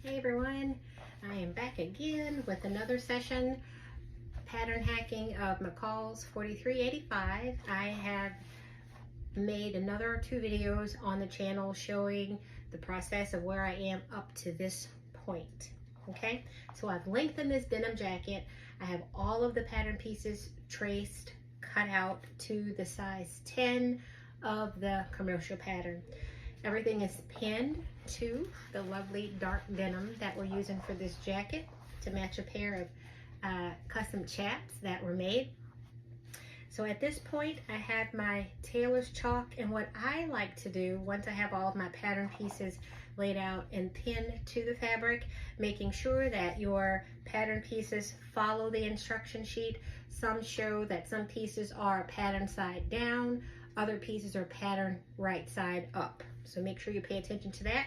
Hey everyone, I am back again with another session, pattern hacking of McCalls 4385. I have made another 2 videos on the channel showing the process of where I am up to this point. Okay, so I've lengthened this denim jacket. I have all of the pattern pieces traced, cut out to the size 10 of the commercial pattern. Everything is pinned to the lovely dark denim that we're using for this jacket to match a pair of custom chaps that were made. So at this point, I have my tailor's chalk, and what I like to do once I have all of my pattern pieces laid out and pinned to the fabric, making sure that your pattern pieces follow the instruction sheet. Some show that some pieces are pattern side down, other pieces are pattern right side up. So make sure you pay attention to that.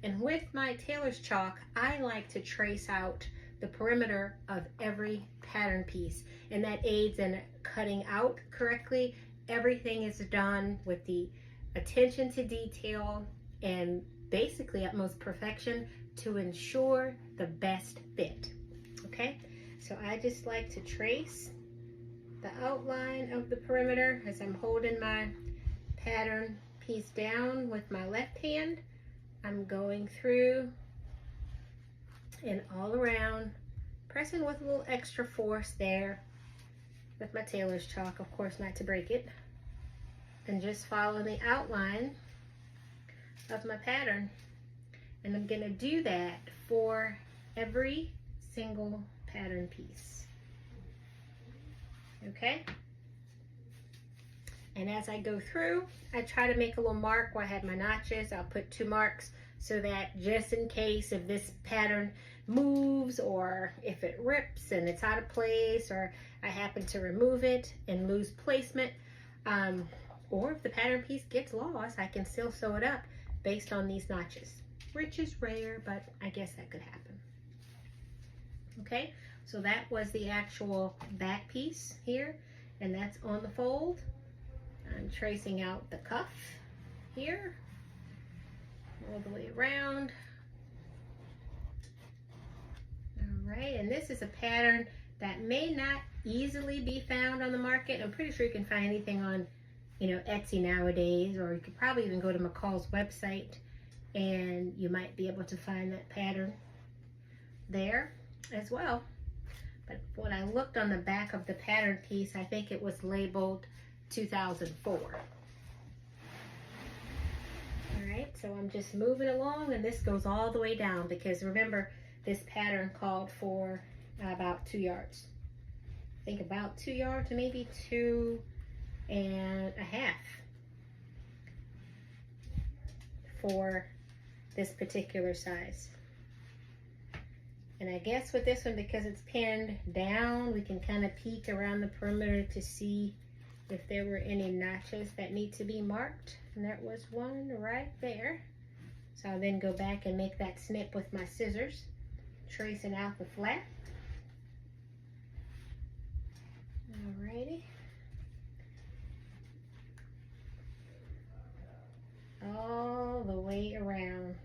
And with my tailor's chalk, I like to trace out the perimeter of every pattern piece, and that aids in cutting out correctly. Everything is done with the attention to detail and basically utmost perfection to ensure the best fit. Okay, so I just like to trace the outline of the perimeter as I'm holding my pattern piece down with my left hand. I'm going through and all around, pressing with a little extra force there with my tailor's chalk, of course not to break it, and just following the outline of my pattern. And I'm going to do that for every single pattern piece. Okay? And as I go through, I try to make a little mark where I have my notches. I'll put 2 marks so that just in case if this pattern moves or if it rips and it's out of place, or I happen to remove it and lose placement, or if the pattern piece gets lost, I can still sew it up based on these notches, which is rare, but I guess that could happen. Okay, so that was the actual back piece here, and that's on the fold. I'm tracing out the cuff here, all the way around. All right, and this is a pattern that may not easily be found on the market. I'm pretty sure you can find anything on, Etsy nowadays, or you could probably even go to McCall's website and you might be able to find that pattern there as well. But when I looked on the back of the pattern piece, I think it was labeled 2004. All right, so I'm just moving along, and this goes all the way down because remember, this pattern called for about 2 yards. I think about 2 yards, maybe 2.5 for this particular size. And I guess with this one, because it's pinned down, we can kind of peek around the perimeter to see if there were any notches that need to be marked. And there was one right there. So I'll then go back and make that snip with my scissors, tracing out the flap. Alrighty. All the way around.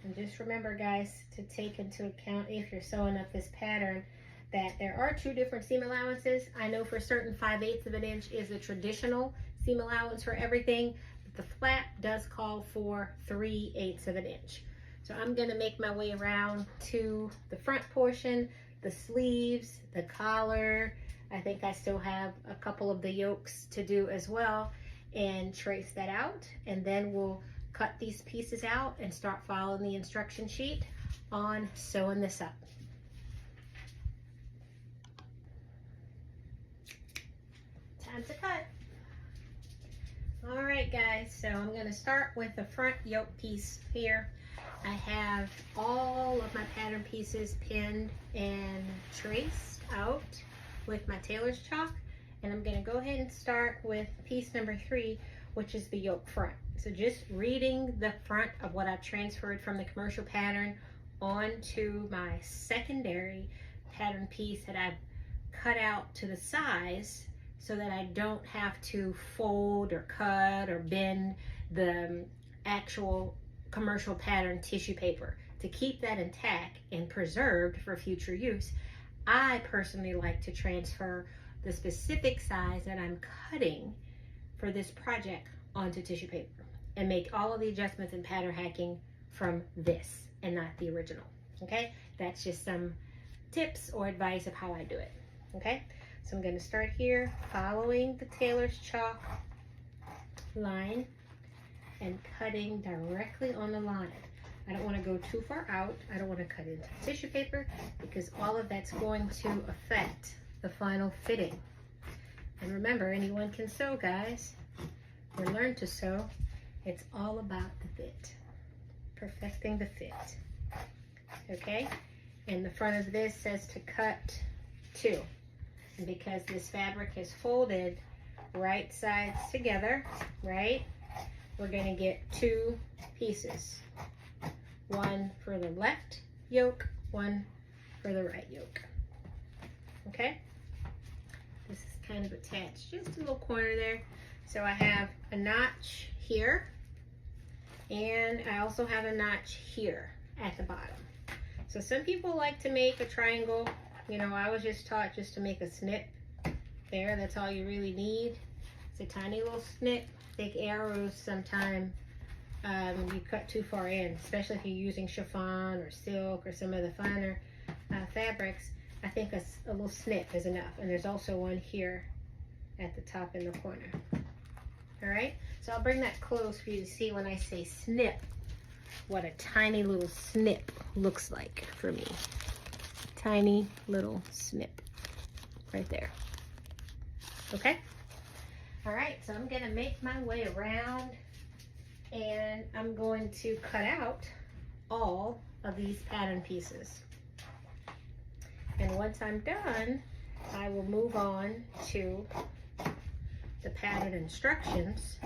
And just remember, guys, to take into account if you're sewing up this pattern that there are 2 different seam allowances. I know for certain 5/8 of an inch is the traditional seam allowance for everything, but the flap does call for 3/8 of an inch. So I'm gonna make my way around to the front portion, the sleeves, the collar. I think I still have a couple of the yokes to do as well, and trace that out. And then we'll cut these pieces out and start following the instruction sheet on sewing this up. Time to cut. All right, guys, so I'm going to start with the front yoke piece here. I have all of my pattern pieces pinned and traced out with my tailor's chalk, and I'm going to go ahead and start with piece number 3, which is the yoke front. So just reading the front of what I've transferred from the commercial pattern onto my secondary pattern piece that I've cut out to the size so that I don't have to fold or cut or bend the actual commercial pattern tissue paper to keep that intact and preserved for future use, I personally like to transfer the specific size that I'm cutting for this project onto tissue paper and make all of the adjustments and pattern hacking from this and not the original. Okay, that's just some tips or advice of how I do it. Okay, so I'm going to start here following the tailor's chalk line and cutting directly on the line. I don't want to go too far out. I don't want to cut into tissue paper because all of that's going to affect the final fitting. And remember, anyone can sew, guys, or learn to sew. It's all about the fit, perfecting the fit. Okay, and the front of this says to cut 2. And because this fabric is folded right sides together, right, we're going to get 2 pieces. One for the left yoke, one for the right yoke. Okay, this is kind of attached, just a little corner there. So I have a notch here, and I also have a notch here at the bottom. So some people like to make a triangle. You know, I was just taught just to make a snip there. That's all you really need. It's a tiny little snip. Thick arrows sometimes you cut too far in, especially if you're using chiffon or silk or some of the finer fabrics. I think a little snip is enough. And there's also one here at the top in the corner. All right, so I'll bring that close for you to see when I say snip, what a tiny little snip looks like for me. Tiny little snip right there. Okay, all right, so I'm gonna make my way around and I'm going to cut out all of these pattern pieces. And once I'm done, I will move on to the pattern instructions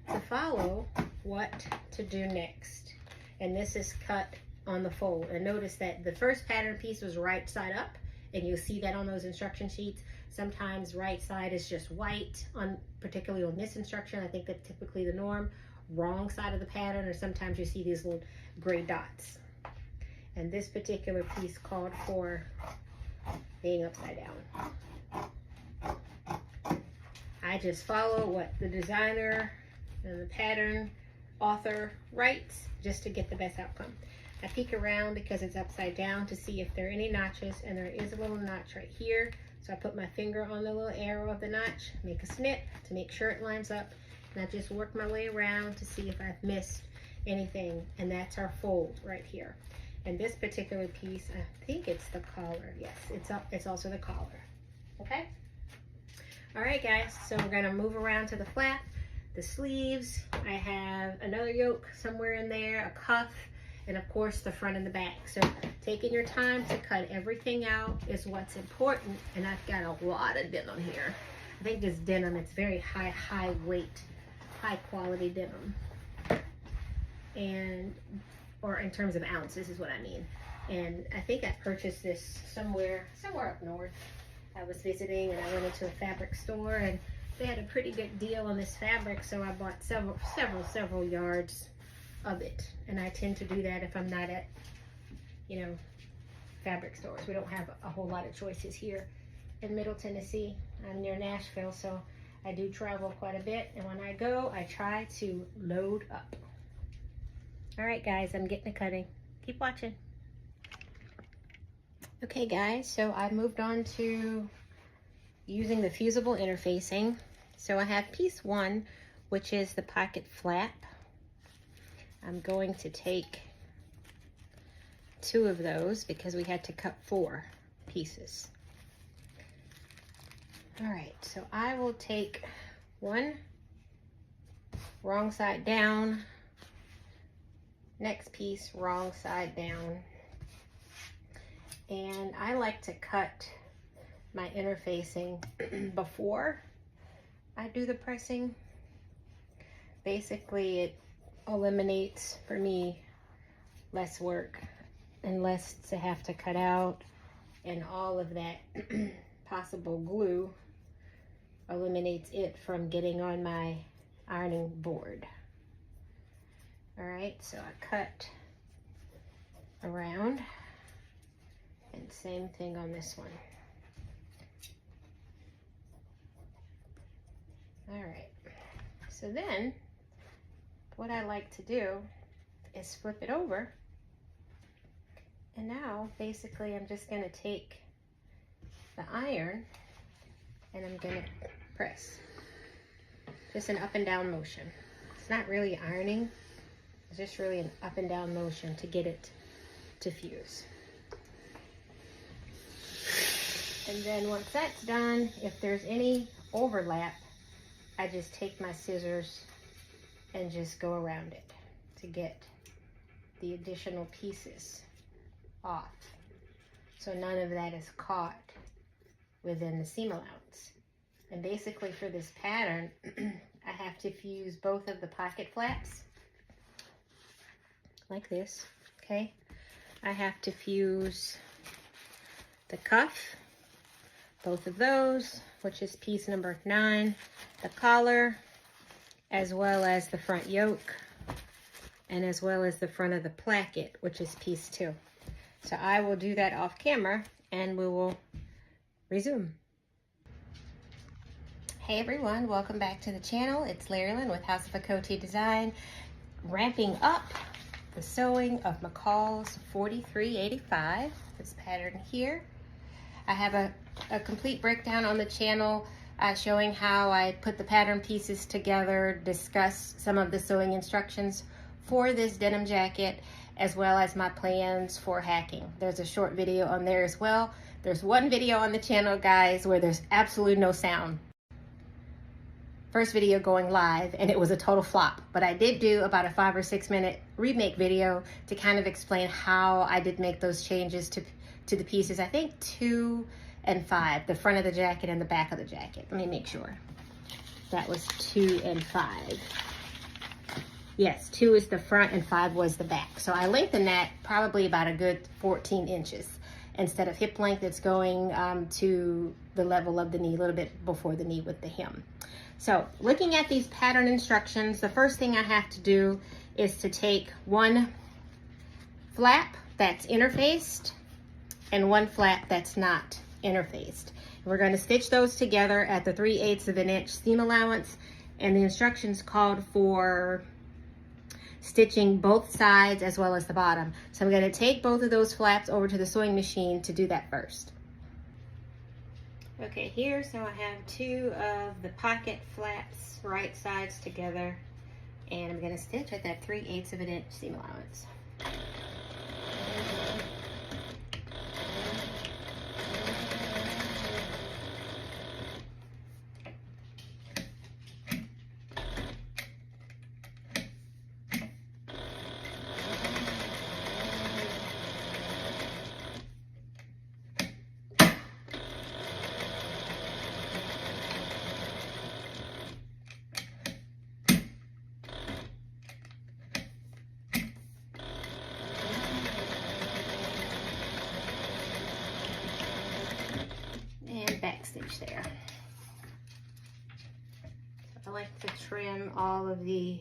to follow what to do next. And this is cut on the fold. And notice that the first pattern piece was right side up, and you'll see that on those instruction sheets. Sometimes right side is just white, particularly on this instruction. I think that's typically the norm. Wrong side of the pattern, or sometimes you see these little gray dots. And this particular piece called for being upside down. I just follow what the designer and the pattern author writes just to get the best outcome. I peek around because it's upside down to see if there are any notches, and there is a little notch right here. So I put my finger on the little arrow of the notch, make a snip to make sure it lines up, and I just work my way around to see if I've missed anything. And that's our fold right here. And this particular piece, I think it's the collar. Yes, it's also the collar. Okay. All right, guys, so we're gonna move around to the flap, the sleeves. I have another yoke somewhere in there, a cuff, and of course the front and the back. So taking your time to cut everything out is what's important. And I've got a lot of denim here. I think this denim, it's very high weight, high quality denim. And, or in terms of ounces is what I mean. And I think I purchased this somewhere up north. I was visiting and I went into a fabric store and they had a pretty good deal on this fabric, so I bought several yards of it. And I tend to do that if I'm not at, you know, fabric stores. We don't have a whole lot of choices here in Middle Tennessee. I'm near Nashville, so I do travel quite a bit, and when I go, I try to load up. All right, guys, I'm getting to cutting. Keep watching. Okay, guys, so I moved on to using the fusible interfacing. So I have piece 1, which is the pocket flap. I'm going to take 2 of those because we had to cut 4 pieces. All right, so I will take 1 wrong side down, next piece wrong side down. And I like to cut my interfacing before I do the pressing. Basically, it eliminates for me less work and less to have to cut out, and all of that possible glue eliminates it from getting on my ironing board. All right, so I cut a around. And same thing on this one. All right, so then what I like to do is flip it over, and now basically I'm just going to take the iron and I'm going to press. Just an up and down motion. It's not really ironing, it's just really an up and down motion to get it to fuse. And then once that's done, if there's any overlap, I just take my scissors and just go around it to get the additional pieces off. So none of that is caught within the seam allowance. And basically for this pattern, I have to fuse both of the pocket flaps like this, okay? I have to fuse the cuff, both of those, which is piece number 9, the collar, as well as the front yoke, and as well as the front of the placket, which is piece 2. So I will do that off camera and we will resume. Hey everyone, welcome back to the channel. It's Larry Lynn with House of Akote Design, ramping up the sewing of McCalls 4385, this pattern here. I have a complete breakdown on the channel showing how I put the pattern pieces together, discuss some of the sewing instructions for this denim jacket, as well as my plans for hacking. There's a short video on there as well. There's one video on the channel, guys, where there's absolutely no sound. First video going live, and it was a total flop. But I did do about a 5 or 6 minute remake video to kind of explain how I did make those changes to the pieces. I think 2 and 5, the front of the jacket and the back of the jacket. Let me make sure. That was 2 and 5. Yes, 2 is the front and 5 was the back. So I lengthened that probably about a good 14 inches. Instead of hip length, it's going to the level of the knee, a little bit before the knee with the hem. So looking at these pattern instructions, the first thing I have to do is to take one flap that's interfaced and one flap that's not interfaced. We're going to stitch those together at the 3/8 of an inch seam allowance, and the instructions called for stitching both sides as well as the bottom. So I'm going to take both of those flaps over to the sewing machine to do that first. Okay, here, so I have 2 of the pocket flaps right sides together, and I'm going to stitch at that 3/8 of an inch seam allowance. Backstitch there. I like to trim all of the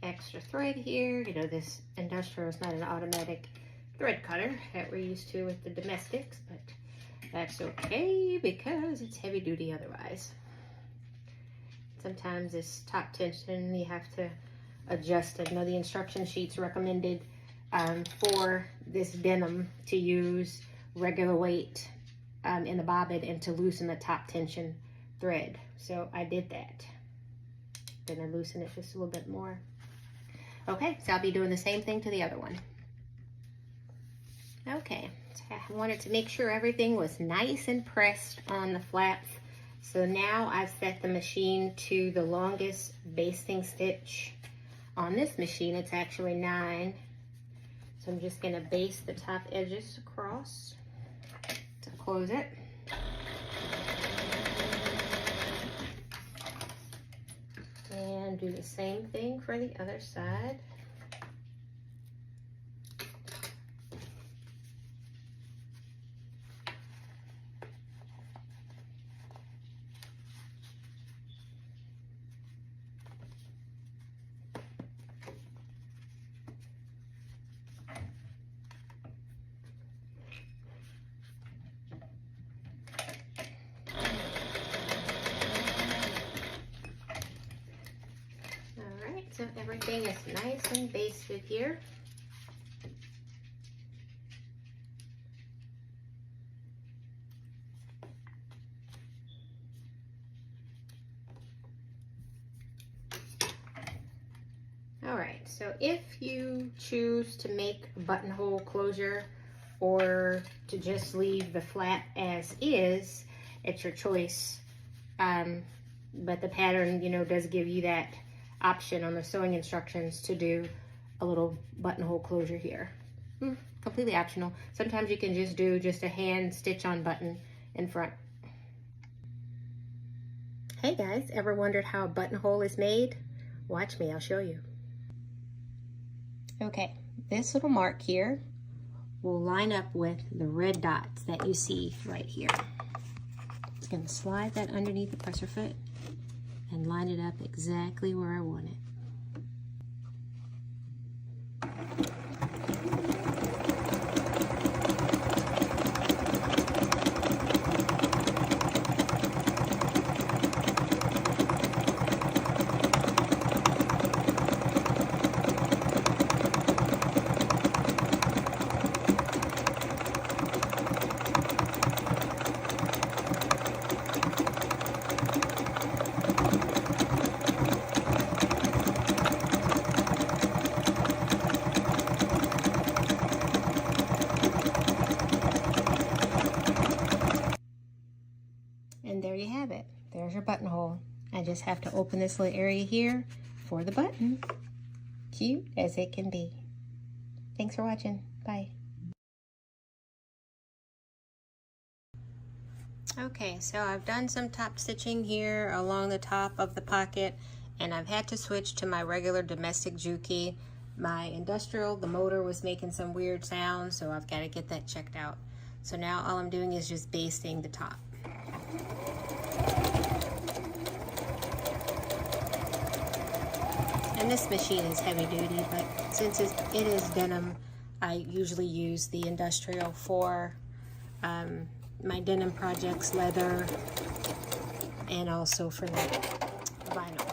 extra thread here. You know, this industrial is not an automatic thread cutter that we're used to with the domestics, but that's okay because it's heavy duty otherwise. Sometimes this top tension you have to adjust it. You know, the instruction sheets recommended for this denim to use regular weight in the bobbin and to loosen the top tension thread. So I did that. Then I loosen it just a little bit more. Okay, so I'll be doing the same thing to the other one. Okay, so I wanted to make sure everything was nice and pressed on the flaps. So now I've set the machine to the longest basting stitch. On this machine, it's actually 9. So I'm just gonna baste the top edges across to close it. And do the same thing for the other side. just nice and basted here. Alright, so if you choose to make a buttonhole closure or to just leave the flap as is, it's your choice. But the pattern, you know, does give you that option on the sewing instructions to do a little buttonhole closure here. Completely optional. Sometimes you can just do just a hand stitch on button in front. Hey guys, ever wondered how a buttonhole is made? Watch me, I'll show you. Okay, this little mark here will line up with the red dots that you see right here. Just gonna slide that underneath the presser foot and line it up exactly where I want it. And there you have it. There's your buttonhole. I just have to open this little area here for the button. Cute as it can be. Thanks for watching. Bye. Okay, so I've done some top stitching here along the top of the pocket, and I've had to switch to my regular domestic Juki. My industrial, the motor was making some weird sounds, so I've got to get that checked out. So now all I'm doing is just basting the top. And this machine is heavy duty, but since it is denim, I usually use the industrial for my denim projects, leather, and also for the vinyl.